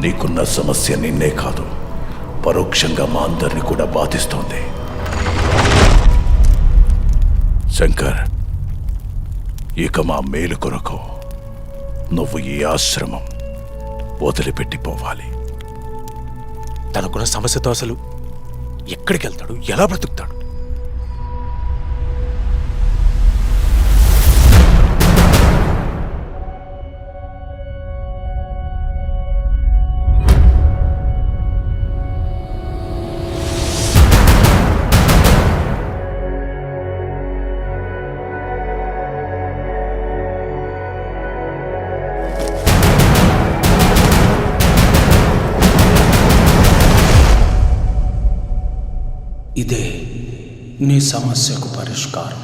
నీకున్న సమస్య నిన్నే కాదు, పరోక్షంగా మా అందరిని కూడా బాధిస్తోంది. శంకర్, ఇక మా మేలు కొరకు నువ్వు ఈ ఆశ్రమం వదిలిపెట్టిపోవాలి. తనకున్న సమస్యతో అసలు ఎక్కడికి వెళ్తాడు, ఎలా బ్రతుకుతాడు? ఇదే నీ సమస్యకు పరిష్కారం.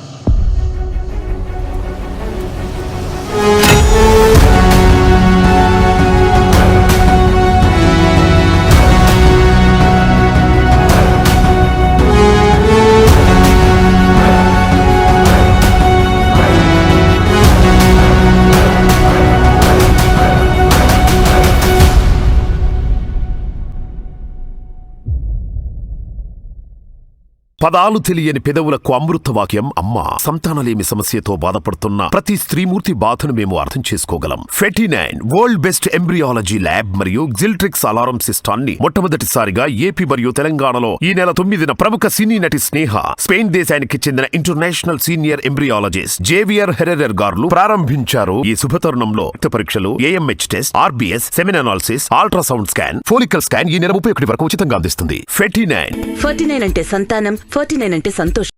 పదాలు తెలియని పెదవులకు అమృతవాక్యం అమ్మ. సంతానలేమి సమస్యతో బాధపడుతున్న ప్రతి స్త్రీమూర్తి బాధను మేము అర్థం చేసుకోగలం. 49 వరల్డ్ బెస్ట్ ఎంబ్రియాలజీ ల్యాబ్ మరియు జిల్ట్రిక్స్ అలారం సిస్టాన్ని మొట్టమొదటిసారిగా ఏపీ మరియు తెలంగాణలో ఈ నెల 9న ప్రముఖ సినీ నటి స్నేహ, స్పెయిన్ దేశానికి చెందిన international senior embryologist Javier Herrera గారు ప్రారంభించారు. ఈ శుభతరుణంలో రక్త పరీక్షలు, AMH test, RBS, semen analysis, ultrasound scan, follicle scan ఈ నెల 31 వరకు ఉచితంగా అందిస్తుంది. 49 49 అంటే సంతానం, 49 అంటే సంతోషం.